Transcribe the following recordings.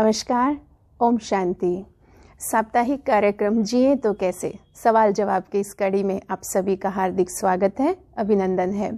नमस्कार, ओम शांति। साप्ताहिक कार्यक्रम जिए तो कैसे सवाल जवाब की इस कड़ी में आप सभी का हार्दिक स्वागत है, अभिनंदन है।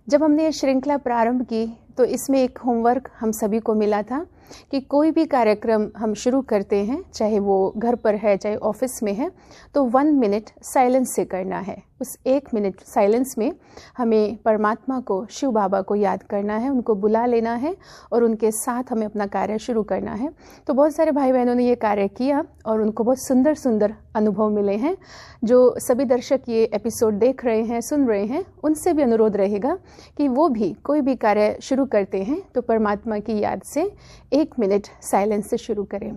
जब हमने ये श्रृंखला प्रारंभ की तो इसमें एक होमवर्क हम सभी को मिला था कि कोई भी कार्यक्रम हम शुरू करते हैं, चाहे वो घर पर है चाहे ऑफिस में है, तो 1 मिनट साइलेंस से करना है। उस 1 मिनट साइलेंस में हमें परमात्मा को, शिव बाबा को याद करना है, उनको बुला लेना है और उनके साथ हमें अपना कार्य शुरू करना है। तो बहुत सारे भाई बहनों ने ये कार्य किया और उनको बहुत सुंदर सुंदर अनुभव मिले हैं। जो सभी दर्शक ये एपिसोड देख रहे हैं, सुन रहे हैं, उनसे भी अनुरोध रहेगा कि वो भी कोई भी कार्य शुरू करते हैं तो परमात्मा की याद से 1 मिनट साइलेंस से शुरू करें।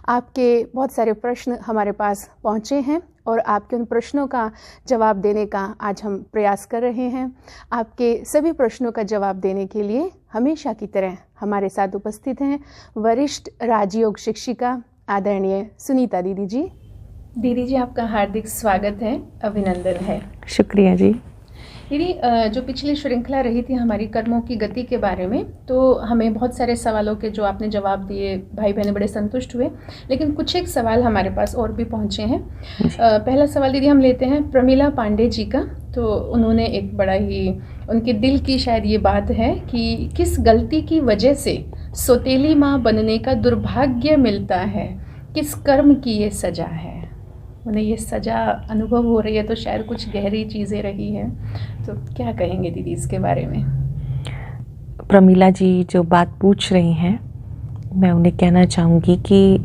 आपके बहुत सारे प्रश्न हमारे पास पहुँचे हैं और आपके उन प्रश्नों का जवाब देने का आज हम प्रयास कर रहे हैं। आपके सभी प्रश्नों का जवाब देने के लिए हमेशा की तरह हमारे साथ उपस्थित हैं वरिष्ठ राजयोग शिक्षिका आदरणीय सुनीता दीदी जी। दीदी जी, आपका हार्दिक स्वागत है, अभिनंदन है। शुक्रिया जी। दीदी, जो पिछली श्रृंखला रही थी हमारी कर्मों की गति के बारे में, तो हमें बहुत सारे सवालों के जो आपने जवाब दिए, भाई बहन बड़े संतुष्ट हुए, लेकिन कुछ एक सवाल हमारे पास और भी पहुंचे हैं। पहला सवाल दीदी हम लेते हैं प्रमिला पांडे जी का। तो उन्होंने एक बड़ा ही, उनके दिल की शायद ये बात है कि किस गलती की वजह से सौतेली माँ बनने का दुर्भाग्य मिलता है, किस कर्म की ये सजा है। उन्हें ये सजा अनुभव हो रही है तो शायद कुछ गहरी चीज़ें रही हैं, तो क्या कहेंगे दीदी इसके बारे में? प्रमिला जी जो बात पूछ रही हैं, मैं उन्हें कहना चाहूँगी कि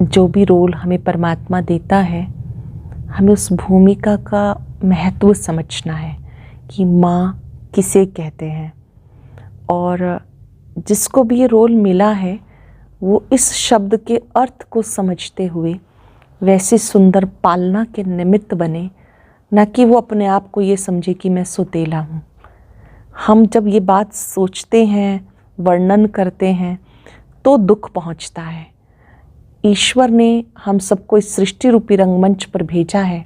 जो भी रोल हमें परमात्मा देता है, हमें उस भूमिका का महत्व समझना है कि माँ किसे कहते हैं, और जिसको भी ये रोल मिला है वो इस शब्द के अर्थ को समझते हुए वैसे सुंदर पालना के निमित्त बने, न कि वो अपने आप को ये समझे कि मैं सौतेला हूँ। हम जब ये बात सोचते हैं, वर्णन करते हैं, तो दुख पहुँचता है। ईश्वर ने हम सबको इस सृष्टि रूपी रंगमंच पर भेजा है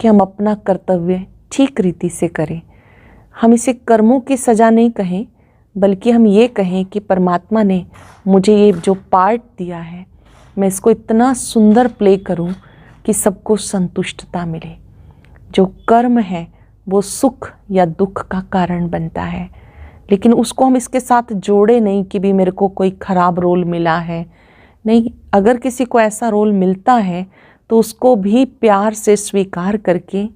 कि हम अपना कर्तव्य ठीक रीति से करें। हम इसे कर्मों की सज़ा नहीं कहें, बल्कि हम ये कहें कि परमात्मा ने मुझे ये जो पार्ट दिया है, मैं इसको इतना सुंदर प्ले करूं कि सबको संतुष्टता मिले। जो कर्म है वो सुख या दुख का कारण बनता है, लेकिन उसको हम इसके साथ जोड़े नहीं कि भी मेरे को कोई ख़राब रोल मिला है। नहीं, अगर किसी को ऐसा रोल मिलता है तो उसको भी प्यार से स्वीकार करके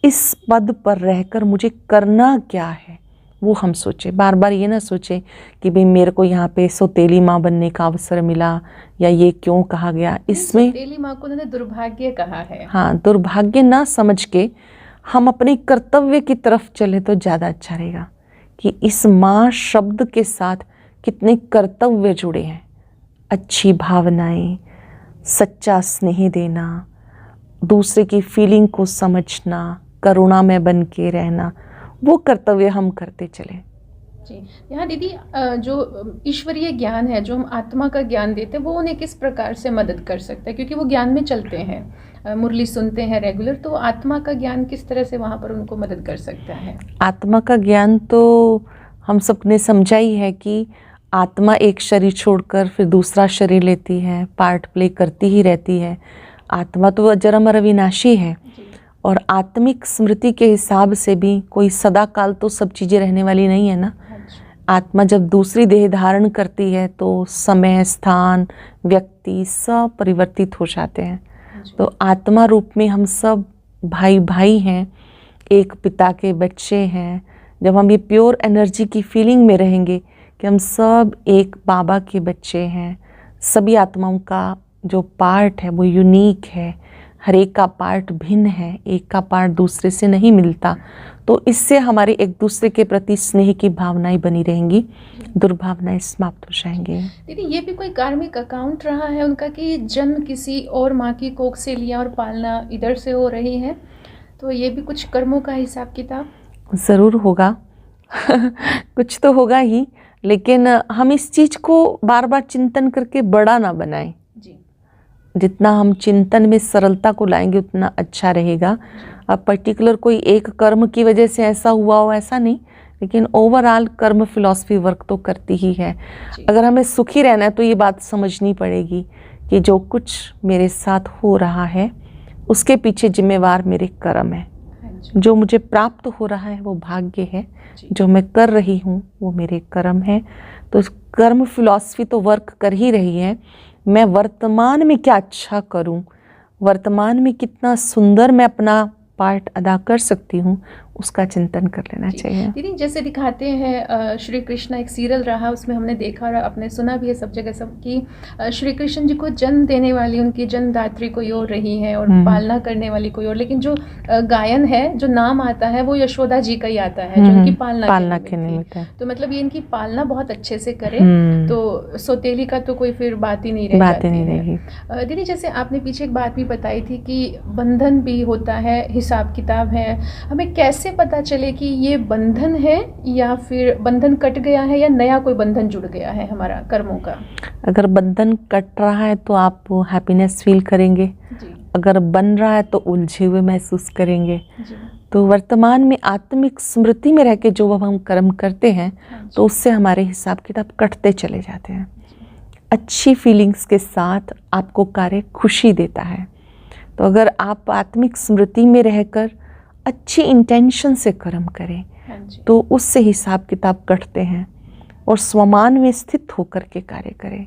इस पद पर रहकर मुझे करना क्या है वो हम सोचें। बार बार ये ना सोचें कि भाई मेरे को यहाँ पे सौतेली माँ बनने का अवसर मिला या ये क्यों कहा गया। इसमें सौतेली माँ को उन्होंने दुर्भाग्य कहा है। हाँ, दुर्भाग्य ना समझ के हम अपने कर्तव्य की तरफ चले तो ज़्यादा अच्छा रहेगा कि इस माँ शब्द के साथ कितने कर्तव्य जुड़े हैं। अच्छी भावनाएं, सच्चा स्नेह देना, दूसरे की फीलिंग को समझना, करुणा में बन के रहना, वो कर्तव्य हम करते चले। जी, यहाँ दीदी जो ईश्वरीय ज्ञान है, जो हम आत्मा का ज्ञान देते हैं, वो उन्हें किस प्रकार से मदद कर सकता है? क्योंकि वो ज्ञान में चलते हैं, मुरली सुनते हैं रेगुलर, तो आत्मा का ज्ञान किस तरह से वहाँ पर उनको मदद कर सकता है? आत्मा का ज्ञान तो हम सब ने समझा ही है कि आत्मा एक शरीर छोड़कर फिर दूसरा शरीर लेती है, पार्ट प्ले करती ही रहती है। आत्मा तो अजर अमर अविनाशी है, और आत्मिक स्मृति के हिसाब से भी कोई सदा काल तो सब चीज़ें रहने वाली नहीं है ना। आत्मा जब दूसरी देह धारण करती है तो समय, स्थान, व्यक्ति सब परिवर्तित हो जाते हैं। तो आत्मा रूप में हम सब भाई भाई हैं, एक पिता के बच्चे हैं। जब हम ये प्योर एनर्जी की फीलिंग में रहेंगे कि हम सब एक बाबा के बच्चे हैं, सभी आत्माओं का जो पार्ट है वो यूनिक है, हर एक का पार्ट भिन्न है, एक का पार्ट दूसरे से नहीं मिलता, तो इससे हमारे एक दूसरे के प्रति स्नेह की भावनाएं बनी रहेंगी, दुर्भावनाएं समाप्त हो जाएंगे। दीदी, ये भी कोई कार्मिक अकाउंट रहा है उनका कि जन्म किसी और माँ की कोख से लिया और पालना इधर से हो रही है, तो ये भी कुछ कर्मों का हिसाब किताब ज़रूर होगा कुछ तो होगा ही, लेकिन हम इस चीज़ को बार बार चिंतन करके बड़ा ना बनाएं। जितना हम चिंतन में सरलता को लाएंगे उतना अच्छा रहेगा। अब पर्टिकुलर कोई एक कर्म की वजह से ऐसा हुआ हो ऐसा नहीं, लेकिन ओवरऑल कर्म फिलॉसफी वर्क तो करती ही है। अगर हमें सुखी रहना है तो ये बात समझनी पड़ेगी कि जो कुछ मेरे साथ हो रहा है उसके पीछे जिम्मेवार मेरे कर्म है। जो मुझे प्राप्त हो रहा है वो भाग्य है, जो मैं कर रही हूँ वो मेरे कर्म है। तो कर्म फिलॉसफी तो वर्क कर ही रही है। मैं वर्तमान में क्या अच्छा करूँ, वर्तमान में कितना सुंदर मैं अपना पार्ट अदा कर सकती हूँ, उसका चिंतन कर लेना चाहिए। दीदी जैसे दिखाते हैं श्री कृष्ण, एक सीरियल रहा उसमें हमने देखा और आपने सुना भी है सब जगह सब कि श्री कृष्ण जी को जन्म देने वाली, उनकी जन्मदात्री कोई और रही है और पालना करने वाली कोई और, लेकिन जो गायन है, जो नाम आता है वो यशोदा जी का ही आता है जो उनकी पालना के निमित्त है। तो मतलब ये इनकी पालना बहुत अच्छे से करे तो सौतेली का तो कोई फिर बात ही नहीं रह। दीदी जैसे आपने पीछे एक बात भी बताई थी कि बंधन भी होता है, हिसाब किताब है, हमें कैसे पता चले कि ये बंधन है या फिर बंधन कट गया है या नया कोई बंधन जुड़ गया है हमारा कर्मों का? अगर बंधन कट रहा है तो आप हैप्पीनेस फील करेंगे जी। अगर बन रहा है तो उलझे हुए महसूस करेंगे जी। तो वर्तमान में आत्मिक स्मृति में रह के जो हम कर्म करते हैं तो उससे हमारे हिसाब किताब कटते चले जाते हैं। अच्छी फीलिंग्स के साथ आपको कार्य खुशी देता है। तो अगर आप आत्मिक स्मृति में रहकर अच्छी इंटेंशन से कर्म करें तो उससे हिसाब किताब कटते हैं और स्वमान में स्थित होकर के कार्य करें,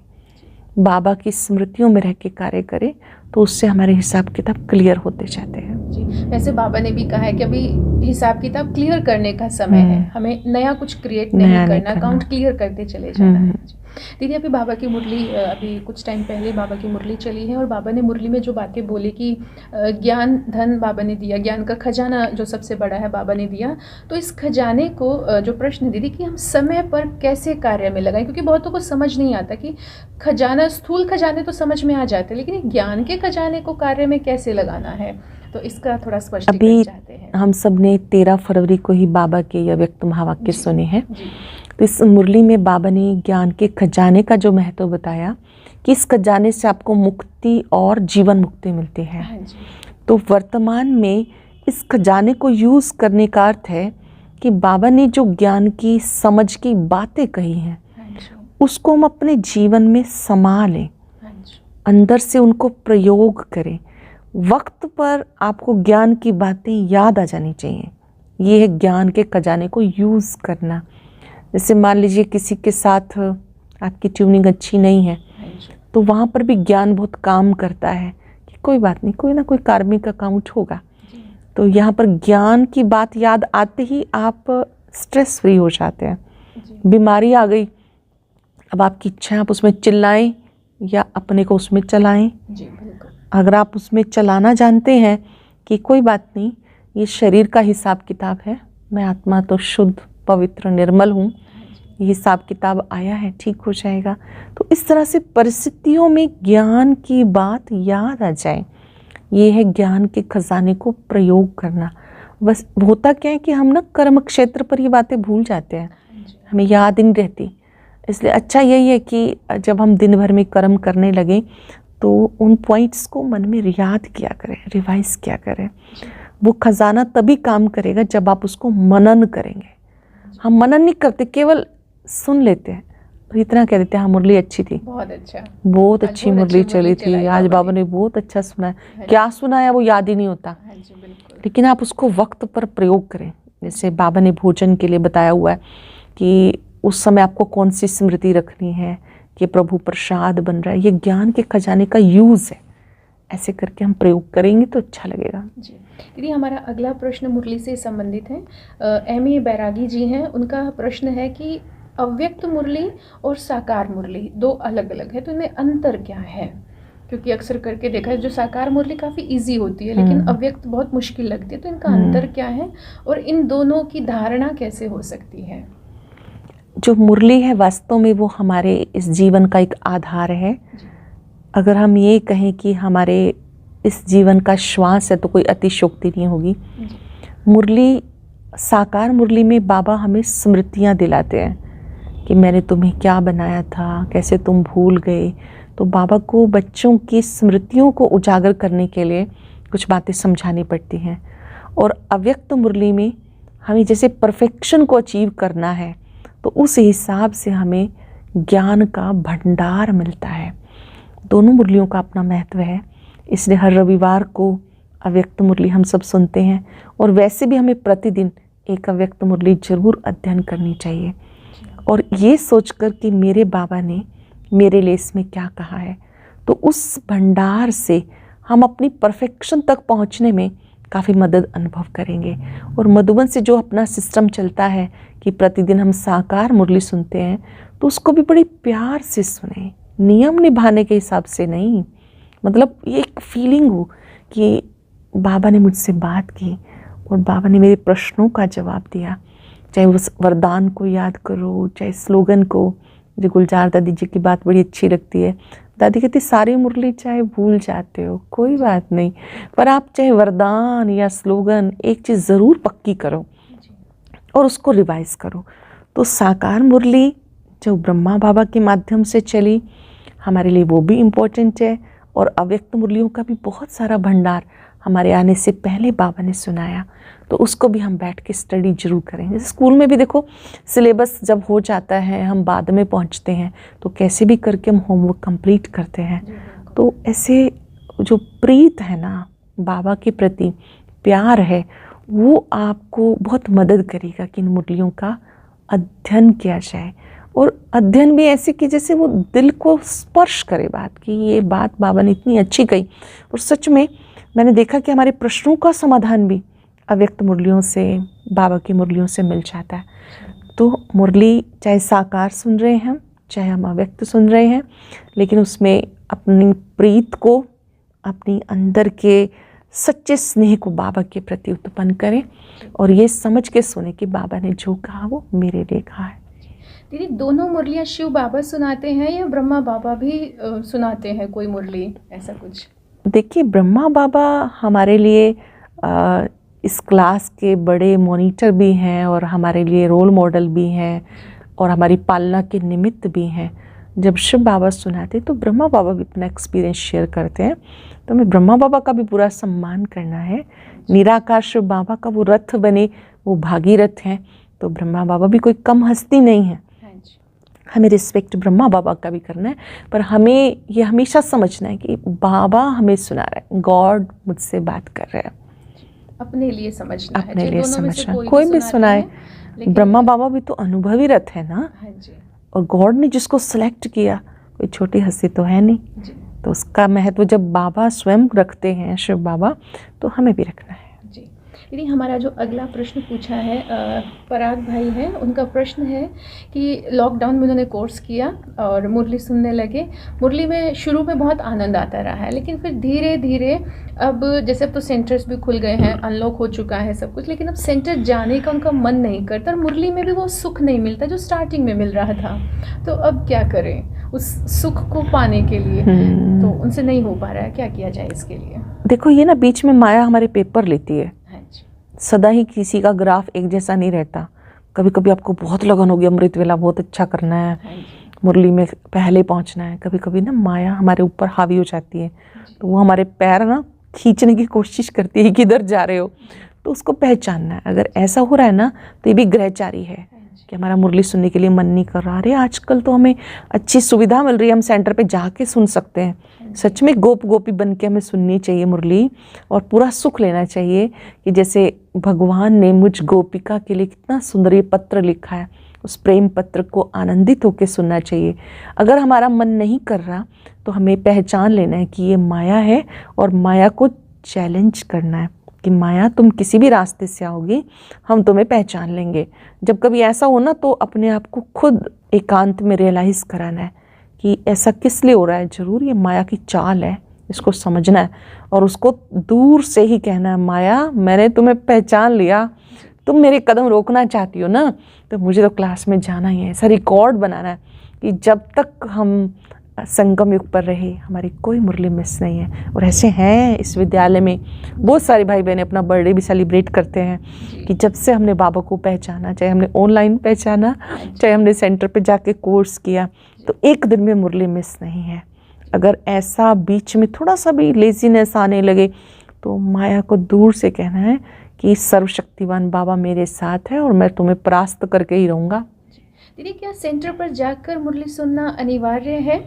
बाबा की स्मृतियों में रह के कार्य करें तो उससे हमारे हिसाब किताब क्लियर होते जाते हैं जी। वैसे बाबा ने भी कहा है कि अभी हिसाब किताब क्लियर करने का समय है, हमें नया कुछ क्रिएट नहीं करना, अकाउंट क्लियर करते चले जाना है। दीदी अभी बाबा की मुरली, अभी कुछ टाइम पहले बाबा की मुरली चली है और बाबा ने मुरली में जो बातें बोली कि ज्ञान धन बाबा ने दिया, ज्ञान का खजाना जो सबसे बड़ा है बाबा ने दिया। तो इस खजाने को जो प्रश्न दीदी कि हम समय पर कैसे कार्य में लगाएं, क्योंकि बहुतों को समझ नहीं आता कि खजाना, स्थूल खजाने तो समझ में आ जाते हैं लेकिन ज्ञान के खजाने को कार्य में कैसे लगाना है, तो इसका थोड़ा स्पष्टीकरण चाहते हैं। हम सब ने 13 फरवरी को ही बाबा के यह व्यक्त महावाक्य सुने हैं। तो इस मुरली में बाबा ने ज्ञान के खजाने का जो महत्व बताया कि इस खजाने से आपको मुक्ति और जीवन मुक्ति मिलती है। तो वर्तमान में इस खजाने को यूज़ करने का अर्थ है कि बाबा ने जो ज्ञान की समझ की बातें कही हैं उसको हम अपने जीवन में समा लें, अंदर से उनको प्रयोग करें। वक्त पर आपको ज्ञान की बातें याद आ जानी चाहिए। ये है ज्ञान के खजाने को यूज़ करना। जैसे मान लीजिए किसी के साथ आपकी ट्यूनिंग अच्छी नहीं है तो वहाँ पर भी ज्ञान बहुत काम करता है कि कोई बात नहीं, कोई ना कोई कार्मिक अकाउंट होगा। तो यहाँ पर ज्ञान की बात याद आते ही आप स्ट्रेस फ्री हो जाते हैं। बीमारी आ गई, अब आपकी इच्छा है आप उसमें चिल्लाएं या अपने को उसमें चलाएं। अगर आप उसमें चलाना जानते हैं कि कोई बात नहीं, ये शरीर का हिसाब किताब है, मैं आत्मा तो शुद्ध पवित्र निर्मल हूँ, ये हिसाब किताब आया है, ठीक हो जाएगा। तो इस तरह से परिस्थितियों में ज्ञान की बात याद आ जाए, ये है ज्ञान के खजाने को प्रयोग करना। बस होता क्या है कि हम ना कर्म क्षेत्र पर ये बातें भूल जाते हैं, हमें याद ही नहीं रहती। इसलिए अच्छा यही है कि जब हम दिन भर में कर्म करने लगे तो उन पॉइंट्स को मन में याद किया करें, रिवाइज किया करें। वो खजाना तभी काम करेगा जब आप उसको मनन करेंगे। हम मनन नहीं करते, केवल सुन लेते हैं और इतना कह देते हैं हाँ मुरली अच्छी थी, बहुत अच्छी मुरली चली थी, आज बाबा ने बहुत अच्छा सुनाया। क्या सुनाया वो याद ही नहीं होता, लेकिन आप उसको वक्त पर प्रयोग करें। जैसे बाबा ने भोजन के लिए बताया हुआ है कि उस समय आपको कौन सी स्मृति रखनी है कि प्रभु प्रसाद बन रहा है, ये ज्ञान के खजाने का यूज़ है। ऐसे करके हम प्रयोग करेंगे तो अच्छा लगेगा जी। दीदी हमारा अगला प्रश्न मुरली से संबंधित है। एम.ए. बैरागी जी हैं, उनका प्रश्न है कि अव्यक्त मुरली और साकार मुरली दो अलग अलग है, तो इनमें अंतर क्या है? क्योंकि अक्सर करके देखा है जो साकार मुरली काफ़ी इजी होती है लेकिन अव्यक्त बहुत मुश्किल लगती है, तो इनका अंतर क्या है और इन दोनों की धारणा कैसे हो सकती है? जो मुरली है वास्तव में वो हमारे इस जीवन का एक आधार है। अगर हम ये कहें कि हमारे इस जीवन का श्वास है तो कोई अतिशयोक्ति नहीं होगी। मुरली, साकार मुरली में बाबा हमें स्मृतियाँ दिलाते हैं कि मैंने तुम्हें क्या बनाया था, कैसे तुम भूल गए। तो बाबा को बच्चों की स्मृतियों को उजागर करने के लिए कुछ बातें समझानी पड़ती हैं। और अव्यक्त मुरली में हमें जैसे परफेक्शन को अचीव करना है तो उस हिसाब से हमें ज्ञान का भंडार मिलता है। दोनों मुरलियों का अपना महत्व है, इसलिए हर रविवार को अव्यक्त मुरली हम सब सुनते हैं और वैसे भी हमें प्रतिदिन एक अव्यक्त मुरली जरूर अध्ययन करनी चाहिए और ये सोचकर कि मेरे बाबा ने मेरे लिए इसमें क्या कहा है, तो उस भंडार से हम अपनी परफेक्शन तक पहुंचने में काफ़ी मदद अनुभव करेंगे। और मधुबन से जो अपना सिस्टम चलता है कि प्रतिदिन हम साकार मुरली सुनते हैं, तो उसको भी बड़ी प्यार से सुने, नियम निभाने के हिसाब से नहीं। मतलब ये एक फीलिंग हो कि बाबा ने मुझसे बात की और बाबा ने मेरे प्रश्नों का जवाब दिया, चाहे उस वरदान को याद करो, चाहे स्लोगन को। मुझे गुलजार दादी जी की बात बड़ी अच्छी लगती है। दादी कहती सारी मुरली चाहे भूल जाते हो कोई बात नहीं, पर आप चाहे वरदान या स्लोगन एक चीज़ ज़रूर पक्की करो और उसको रिवाइज करो। तो साकार मुरली जो ब्रह्मा बाबा के माध्यम से चली, हमारे लिए वो भी इम्पोर्टेंट है। और अव्यक्त मुरलियों का भी बहुत सारा भंडार हमारे आने से पहले बाबा ने सुनाया, तो उसको भी हम बैठ के स्टडी जरूर करें। जैसे स्कूल में भी देखो सिलेबस जब हो जाता है, हम बाद में पहुंचते हैं, तो कैसे भी करके हम होमवर्क कंप्लीट करते हैं। तो ऐसे जो प्रीत है ना बाबा के प्रति, प्यार है, वो आपको बहुत मदद करेगा कि इन मुरलियों का अध्ययन किया जाए। और अध्ययन भी ऐसे कि जैसे वो दिल को स्पर्श करे बात कि ये बात बाबा ने इतनी अच्छी कही। और सच में मैंने देखा कि हमारे प्रश्नों का समाधान भी अव्यक्त मुरलियों से, बाबा की मुरलियों से मिल जाता है। तो मुरली चाहे साकार सुन रहे हैं, चाहे हम अव्यक्त सुन रहे हैं, लेकिन उसमें अपनी प्रीत को, अपनी अंदर के सच्चे स्नेह को बाबा के प्रति उत्पन्न करें और ये समझ के सुने कि बाबा ने जो कहा वो मेरे लिए कहा है। दीदी, दोनों मुरलियाँ शिव बाबा सुनाते हैं या ब्रह्मा बाबा भी सुनाते हैं कोई मुरली, ऐसा कुछ? देखिए, ब्रह्मा बाबा हमारे लिए इस क्लास के बड़े मॉनिटर भी हैं और हमारे लिए रोल मॉडल भी हैं और हमारी पालना के निमित्त भी हैं। जब शिव बाबा सुनाते तो ब्रह्मा बाबा भी अपना एक्सपीरियंस शेयर करते हैं, तो हमें ब्रह्मा बाबा का भी पूरा सम्मान करना है। निराकार शिव बाबा का वो रथ बने, वो भागीरथ हैं, तो ब्रह्मा बाबा भी कोई कम हस्ती नहीं है। हमें रिस्पेक्ट ब्रह्मा बाबा का भी करना है, पर हमें ये हमेशा समझना है कि बाबा हमें सुना रहा है, गॉड मुझसे बात कर रहा है। अपने लिए समझना है, अपने लिए समझना, कोई भी सुनाए, ब्रह्मा बाबा भी तो अनुभवी रथ है ना। और गॉड ने जिसको सेलेक्ट किया, कोई छोटी हस्ती तो है नहीं, तो उसका महत्व जब बाबा स्वयं रखते हैं, शिव बाबा, तो हमें भी रखना है। दीदी, हमारा जो अगला प्रश्न पूछा है पराग भाई है, उनका प्रश्न है कि लॉकडाउन में उन्होंने कोर्स किया और मुरली सुनने लगे। मुरली में शुरू में बहुत आनंद आता रहा है, लेकिन फिर धीरे धीरे अब जैसे अब तो सेंटर्स भी खुल गए हैं, अनलॉक हो चुका है सब कुछ, लेकिन अब सेंटर जाने का उनका मन नहीं करता और मुरली में भी वो सुख नहीं मिलता जो स्टार्टिंग में मिल रहा था। तो अब क्या करें उस सुख को पाने के लिए? तो उनसे नहीं हो पा रहा है, क्या किया जाए इसके लिए? देखो, ये ना बीच में माया हमारे पेपर लेती है। सदा ही किसी का ग्राफ एक जैसा नहीं रहता। कभी कभी आपको बहुत लगन होगी, अमृत वेला बहुत अच्छा करना है, मुरली में पहले पहुंचना है। कभी कभी ना माया हमारे ऊपर हावी हो जाती है, तो वो हमारे पैर ना खींचने की कोशिश करती है, किधर जा रहे हो, तो उसको पहचानना है। अगर ऐसा हो रहा है ना, तो ये भी ग्रहचारी है कि हमारा मुरली सुनने के लिए मन नहीं कर रहा। अरे आजकल तो हमें अच्छी सुविधा मिल रही है, हम सेंटर पे जाके सुन सकते हैं। सच में गोप गोपी बन के हमें सुननी चाहिए मुरली और पूरा सुख लेना चाहिए कि जैसे भगवान ने मुझ गोपिका के लिए कितना सुंदर ये पत्र लिखा है, उस प्रेम पत्र को आनंदित होकर सुनना चाहिए। अगर हमारा मन नहीं कर रहा, तो हमें पहचान लेना है कि ये माया है और माया को चैलेंज करना है कि माया तुम किसी भी रास्ते से आओगी, हम तुम्हें पहचान लेंगे। जब कभी ऐसा हो ना, तो अपने आप को खुद एकांत में रियलाइज़ कराना है कि ऐसा किस लिए हो रहा है। ज़रूर ये माया की चाल है, इसको समझना है और उसको दूर से ही कहना है, माया मैंने तुम्हें पहचान लिया, तुम मेरे कदम रोकना चाहती हो ना, तो मुझे तो क्लास में जाना ही है। ऐसा रिकॉर्ड बनाना है कि जब तक हम संगम युग पर रहे, हमारी कोई मुरली मिस नहीं है। और ऐसे हैं इस विद्यालय में, बहुत सारे भाई बहन अपना बर्थडे भी सेलिब्रेट करते हैं कि जब से हमने बाबा को पहचाना, चाहे हमने ऑनलाइन पहचाना, चाहे हमने सेंटर पे जाके कोर्स किया, तो एक दिन में मुरली मिस नहीं है। अगर ऐसा बीच में थोड़ा सा भी लेजीनेस आने लगे, तो माया को दूर से कहना है कि सर्वशक्तिवान बाबा मेरे साथ है और मैं तुम्हें परास्त करके ही रहूँगा। दीदी, क्या सेंटर पर जाकर मुरली सुनना अनिवार्य है?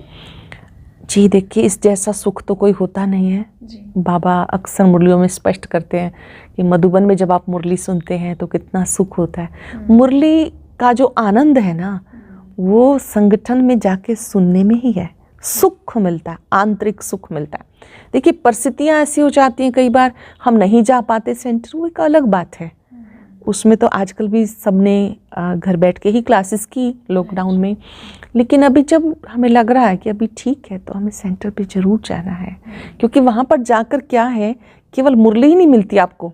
जी देखिए, इस जैसा सुख तो कोई होता नहीं है जी। बाबा अक्सर मुरलियों में स्पष्ट करते हैं कि मधुबन में जब आप मुरली सुनते हैं तो कितना सुख होता है। मुरली का जो आनंद है ना, वो संगठन में जाके सुनने में ही है। सुख मिलता है, आंतरिक सुख मिलता है। देखिए, परिस्थितियाँ ऐसी हो जाती हैं, कई बार हम नहीं जा पाते सेंटर, वो एक अलग बात है। उसमें तो आजकल भी सबने घर बैठ के ही क्लासेस की लॉकडाउन में, लेकिन अभी जब हमें लग रहा है कि अभी ठीक है तो हमें सेंटर पे ज़रूर जाना है, क्योंकि वहाँ पर जाकर क्या है, केवल मुरली ही नहीं मिलती आपको,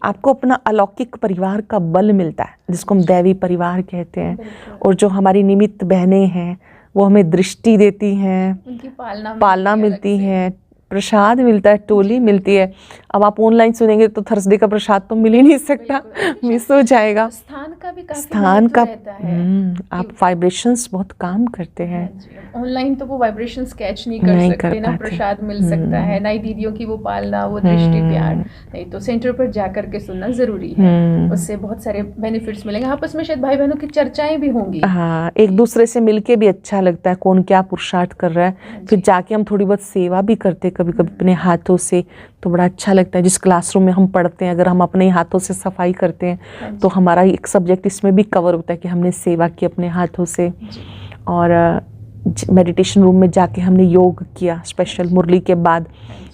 आपको अपना अलौकिक परिवार का बल मिलता है, जिसको हम दैवी परिवार कहते हैं। और जो हमारी निमित्त बहनें हैं वो हमें दृष्टि देती हैं, उनकी पालना मिलती है, प्रसाद मिलता है, टोली मिलती है। अब आप ऑनलाइन सुनेंगे तो थर्सडे का प्रसाद तो मिल ही नहीं सकता, मिस हो जाएगा। स्थान का भी काफी स्थान का रहता है। आप वाइब्रेशंस बहुत काम करते हैं। ऑनलाइन तो वो वाइब्रेशंस कैच नहीं कर सकते ना, प्रसाद मिल सकता है, नई दीदियों की वो पालना, वो दृष्टि प्यार। नहीं तो सेंटर पर जाकर के सुनना जरूरी है, उससे बहुत सारे बेनिफिट्स मिलेंगे। आपस में शायद भाई बहनों की चर्चाएं भी होंगी। हाँ, एक दूसरे से मिलके भी अच्छा लगता है, कौन क्या पुरुषार्थ कर रहा है। फिर जाके हम थोड़ी बहुत सेवा भी करते हैं कभी कभी अपने हाथों से, तो बड़ा अच्छा लगता है। जिस क्लासरूम में हम पढ़ते हैं, अगर हम अपने हाथों से सफाई करते हैं तो हमारा एक सब्जेक्ट इसमें भी कवर होता है कि हमने सेवा की अपने हाथों से। और मेडिटेशन रूम में जाके हमने योग किया स्पेशल मुरली के बाद,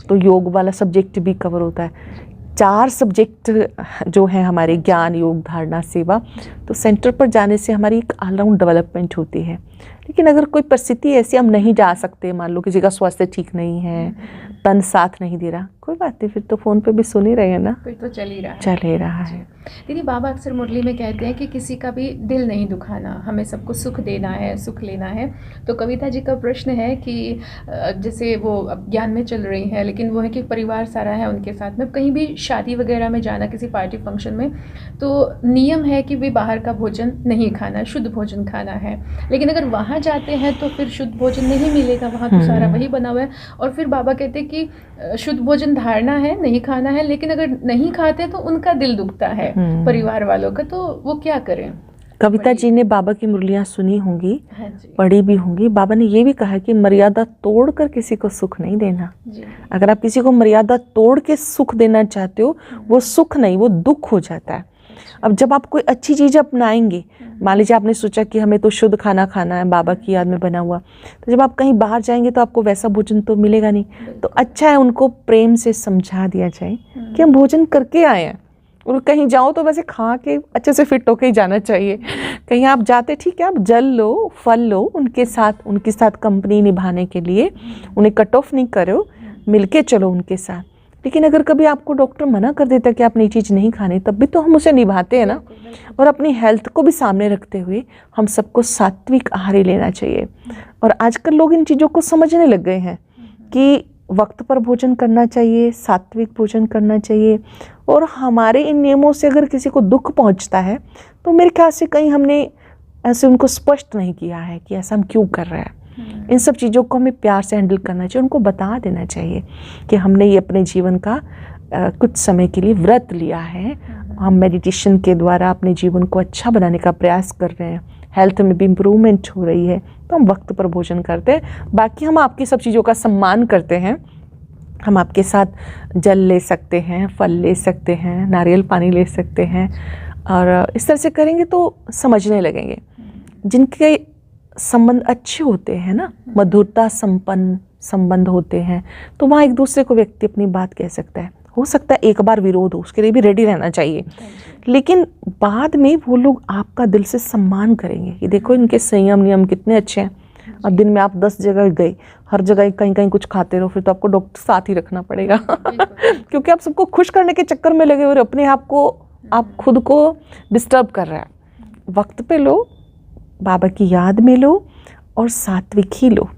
तो योग वाला सब्जेक्ट भी कवर होता है। 4 सब्जेक्ट जो हैं हमारे, ज्ञान, योग, धारणा, सेवा, तो सेंटर पर जाने से हमारी एक ऑलराउंड डेवलपमेंट होती है। लेकिन अगर कोई परिस्थिति ऐसी हम नहीं जा सकते, मान लो किसी का स्वास्थ्य ठीक नहीं है, तन साथ नहीं दे रहा, कोई बात नहीं, फिर तो फ़ोन पे भी सुन ही रहे हैं ना, फिर तो चल ही रहा है। दीदी, बाबा अक्सर मुरली में कहते हैं कि किसी का भी दिल नहीं दुखाना, हमें सबको सुख देना है, सुख लेना है। तो कविता जी का प्रश्न है कि जैसे वो अब ज्ञान में चल रही है, लेकिन वो है कि परिवार सारा है उनके साथ में, कहीं भी शादी वगैरह में जाना, किसी पार्टी फंक्शन में, तो नियम है कि वे बाहर का भोजन नहीं खाना, शुद्ध भोजन खाना है। लेकिन अगर वहाँ जाते हैं तो फिर शुद्ध भोजन नहीं मिलेगा, वहाँ तो सारा वही बना हुआ है। और फिर बाबा कहते हैं कि शुद्ध भोजन धारना है, नहीं खाना है, लेकिन अगर नहीं खाते तो उनका दिल दुखता है परिवार वालों का, तो वो क्या करें? कविता जी ने बाबा की मुरलियाँ सुनी होंगी, हाँ, पढ़ी भी होंगी। बाबा ने ये भी कहा कि मर्यादा तोड़कर किसी को सुख नहीं देना। अगर आप किसी को मर्यादा तोड़ के सुख देना चाहते हो, वो सुख नहीं, वो दुख हो जाता है। अब जब आप कोई अच्छी चीज़ अपनाएंगे, मान लीजिए आपने सोचा कि हमें तो शुद्ध खाना खाना है, बाबा की याद में बना हुआ, तो जब आप कहीं बाहर जाएंगे तो आपको वैसा भोजन तो मिलेगा नहीं। तो अच्छा है उनको प्रेम से समझा दिया जाए कि हम भोजन करके आए हैं, और कहीं जाओ तो वैसे खा के अच्छे से फिट होके ही जाना चाहिए। कहीं आप जाते, ठीक है, आप जल लो, फल लो, उनके साथ कंपनी निभाने के लिए, उन्हें कट ऑफ नहीं करो, मिलके चलो उनके साथ। लेकिन अगर कभी आपको डॉक्टर मना कर देता कि आपने ये चीज़ नहीं खानी, तब भी तो हम उसे निभाते हैं ना। और अपनी हेल्थ को भी सामने रखते हुए हम सबको सात्विक आहार ही लेना चाहिए। और आजकल लोग इन चीज़ों को समझने लग गए हैं कि वक्त पर भोजन करना चाहिए, सात्विक भोजन करना चाहिए। और हमारे इन नियमों से अगर किसी को दुख पहुंचता है तो मेरे ख्याल से कहीं हमने ऐसे उनको स्पष्ट नहीं किया है कि ऐसा हम क्यों कर रहे हैं। इन सब चीज़ों को हमें प्यार से हैंडल करना चाहिए, उनको बता देना चाहिए कि हमने ये अपने जीवन का कुछ समय के लिए व्रत लिया है, हम मेडिटेशन के द्वारा अपने जीवन को अच्छा बनाने का प्रयास कर रहे हैं, हेल्थ में भी इम्प्रूवमेंट हो रही है, तो हम वक्त पर भोजन करते हैं। बाकी हम आपकी सब चीज़ों का सम्मान करते हैं। हम आपके साथ जल ले सकते हैं, फल ले सकते हैं, नारियल पानी ले सकते हैं, और इस तरह से करेंगे तो समझने लगेंगे। जिनके संबंध अच्छे होते हैं ना, मधुरता संपन्न संबंध होते हैं, तो वहाँ एक दूसरे को व्यक्ति अपनी बात कह सकता है। हो सकता है एक बार विरोध हो, उसके लिए भी रेडी रहना चाहिए, लेकिन बाद में वो लोग आपका दिल से सम्मान करेंगे कि देखो इनके संयम नियम कितने अच्छे हैं। अब दिन में आप 10 जगह गए, हर जगह कहीं कहीं कुछ खाते रहो, फिर तो आपको डॉक्टर साथ ही रखना पड़ेगा क्योंकि आप सबको खुश करने के चक्कर में लगे और अपने आप को, आप खुद को डिस्टर्ब कर रहा है। वक्त पे लो, बाबा की याद में लो, और सात्विक ही लो।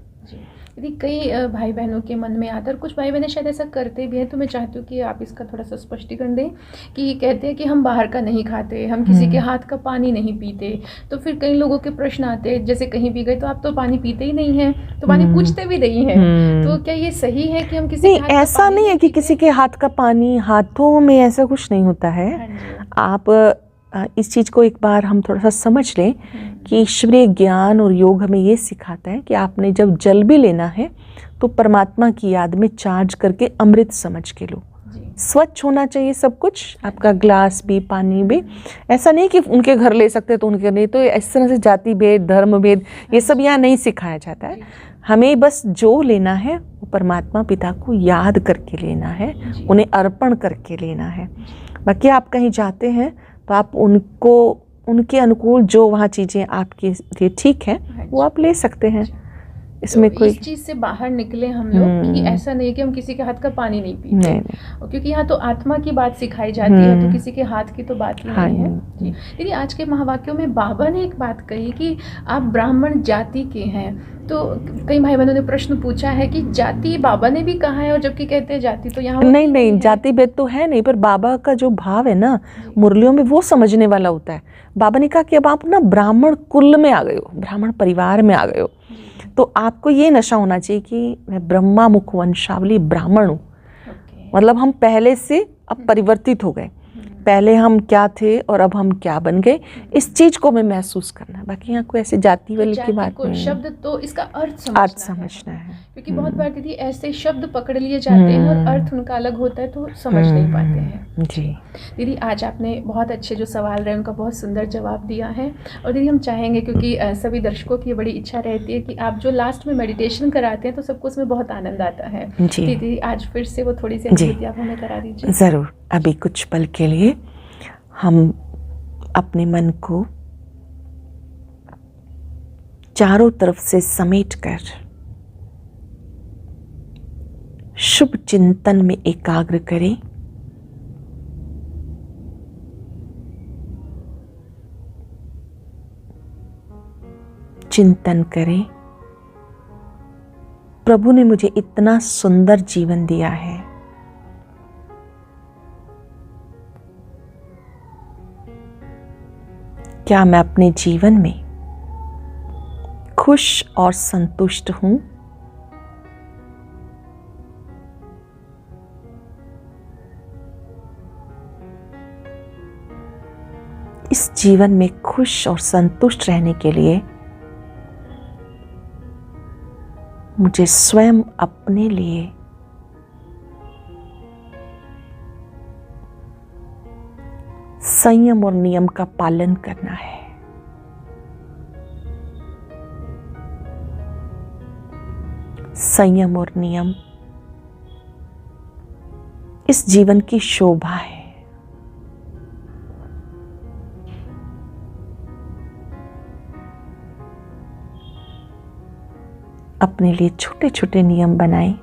यदि कई भाई बहनों के मन में आता है, और कुछ भाई बहनें शायद ऐसा करते भी हैं, तो मैं चाहती हूँ कि आप इसका थोड़ा सा स्पष्टीकरण दें कि कहते हैं कि हम बाहर का नहीं खाते, हम किसी के हाथ का पानी नहीं पीते। तो फिर कई लोगों के प्रश्न आते हैं, जैसे कहीं भी गए तो आप तो पानी पीते ही नहीं हैं, तो पानी पूछते भी नहीं हैं, तो क्या ये सही है कि हम किसी के हाथ का ऐसा नहीं है कि किसी के हाथ का पानी, हाथों में ऐसा कुछ नहीं होता है। आप इस चीज़ को एक बार हम थोड़ा सा समझ लें कि ईश्वरीय ज्ञान और योग हमें ये सिखाता है कि आपने जब जल भी लेना है तो परमात्मा की याद में चार्ज करके अमृत समझ के लो। स्वच्छ होना चाहिए सब कुछ, आपका ग्लास भी, पानी भी। ऐसा नहीं कि उनके घर ले सकते तो उनके नहीं, तो इस तरह से जाति भेद, धर्म भेद, ये सब यहाँ नहीं सिखाया जाता है। हमें बस जो लेना है वो परमात्मा पिता को याद करके लेना है, उन्हें अर्पण करके लेना है। बाकी आप कहीं जाते हैं तो आप उनको, उनके अनुकूल जो वहाँ चीज़ें आपके लिए ठीक है वो आप ले सकते हैं। इसमें तो कोई इस चीज़ से बाहर निकले हम लोग कि ऐसा नहीं कि हम किसी के हाथ का पानी नहीं पीते। नहीं। क्योंकि यहाँ तो आत्मा की बात सिखाई जाती है, तो किसी के हाथ की तो बात ही नहीं है। जी दीदी, आज के महावाक्यों में बाबा ने एक बात कही कि आप ब्राह्मण जाति के हैं, तो कई भाई बहनों ने प्रश्न पूछा है कि जाति बाबा ने भी कहा है, और जबकि कहते हैं जाति तो यहाँ नहीं, जाति भेद तो है नहीं, पर बाबा का जो भाव है ना मुरलियों में, वो समझने वाला होता है। बाबा ने कहा कि अब आप ना ब्राह्मण कुल में आ गए हो, ब्राह्मण परिवार में आ गए हो, तो आपको ये नशा होना चाहिए कि मैं ब्रह्मा मुख वंशावली ब्राह्मण हूँ। मतलब हम पहले से अब परिवर्तित हो गए, पहले हम क्या थे और अब हम क्या बन गए, इस चीज को मैं महसूस करना। बाकी यहाँ कोई ऐसे जाति वाली की बात नहीं, शब्द तो इसका अर्थ समझना है। क्योंकि बहुत बार दीदी ऐसे शब्द पकड़ लिए जाते हैं और अर्थ उनका अलग होता है, तो समझ नहीं पाते हैं। जी दीदी, आज आपने बहुत अच्छे जो सवाल रहे उनका बहुत सुंदर जवाब दिया है। और दीदी हम चाहेंगे, क्योंकि सभी दर्शकों की बड़ी इच्छा रहती है कि आप जो लास्ट में मेडिटेशन कराते हैं तो सबको उसमें बहुत आनंद आता है। दीदी आज फिर से वो थोड़ी सी अनुभूति आप हमें करा दीजिए। ज़रूर। अभी कुछ पल के लिए हम अपने मन को चारों तरफ से समेटकर शुभ चिंतन में एकाग्र करें। चिंतन करें, प्रभु ने मुझे इतना सुंदर जीवन दिया है, क्या मैं अपने जीवन में खुश और संतुष्ट हूं? इस जीवन में खुश और संतुष्ट रहने के लिए मुझे स्वयं अपने लिए संयम और नियम का पालन करना है। संयम और नियम इस जीवन की शोभा है। अपने लिए छोटे छोटे नियम बनाएं।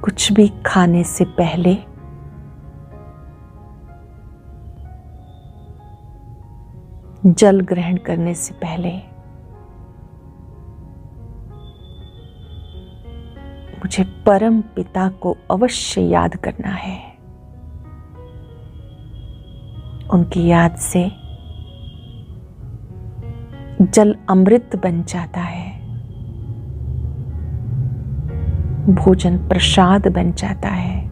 कुछ भी खाने से पहले जल ग्रहण करने से पहले मुझे परम पिता को अवश्य याद करना है। उनकी याद से जल अमृत बन जाता है, भोजन प्रसाद बन जाता है।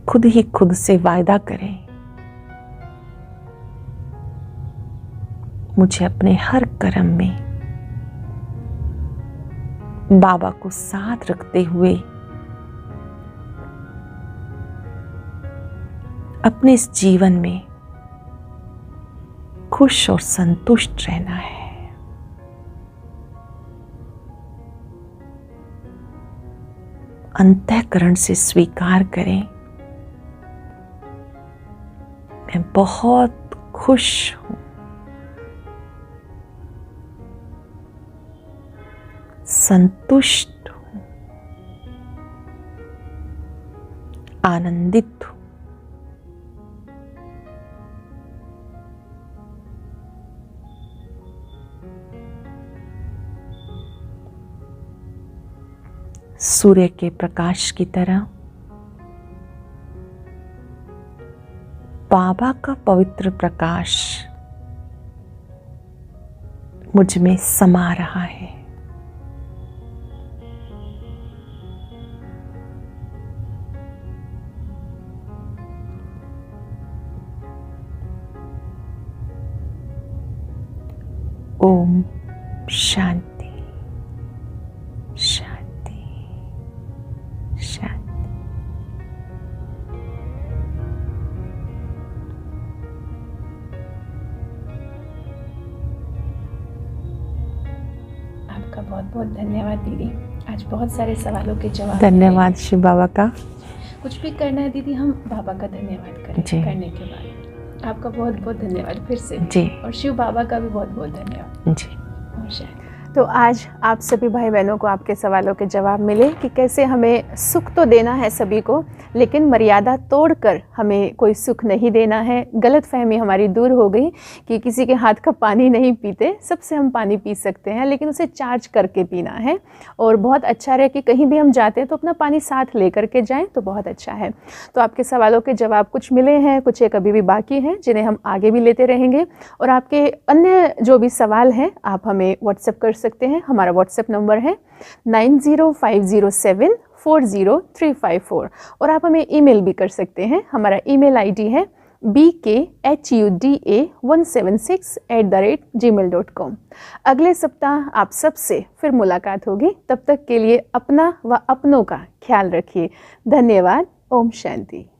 खुद ही खुद से वायदा करें, मुझे अपने हर कर्म में बाबा को साथ रखते हुए अपने इस जीवन में खुश और संतुष्ट रहना है। अंतःकरण से स्वीकार करें, मैं बहुत खुश हूं, संतुष्ट हूं, आनंदित हूं। सूर्य के प्रकाश की तरह बाबा का पवित्र प्रकाश मुझ में समा रहा है। ओम शांति शांति शांति। आपका बहुत बहुत धन्यवाद दीदी। आज बहुत सारे सवालों के जवाब। धन्यवाद शिव बाबा का। कुछ भी करना है दीदी, हम बाबा का धन्यवाद करें जी। करने के बाद। आपका बहुत बहुत धन्यवाद फिर से जी। और शिव बाबा का भी बहुत बहुत धन्यवाद जी। तो आज आप सभी भाई बहनों को आपके सवालों के जवाब मिले कि कैसे हमें सुख तो देना है सभी को, लेकिन मर्यादा तोड़कर हमें कोई सुख नहीं देना है। गलतफहमी हमारी दूर हो गई कि किसी के हाथ का पानी नहीं पीते, सबसे हम पानी पी सकते हैं लेकिन उसे चार्ज करके पीना है। और बहुत अच्छा रहे कि कहीं भी हम जाते हैं तो अपना पानी साथ लेकर के जाएं तो बहुत अच्छा है। तो आपके सवालों के जवाब कुछ मिले हैं, कुछ एक अभी भी बाकी हैं जिन्हें हम आगे भी लेते रहेंगे। और आपके अन्य जो भी सवाल हैं आप हमें व्हाट्सएप कर सकते हैं। हमारा व्हाट्सएप नंबर है 9050740354 और आप हमें ईमेल भी कर सकते हैं। हमारा ईमेल आईडी है bkhuda176@gmail.com। अगले सप्ताह आप सबसे फिर मुलाकात होगी। तब तक के लिए अपना व अपनों का ख्याल रखिए। धन्यवाद। ओम शांति।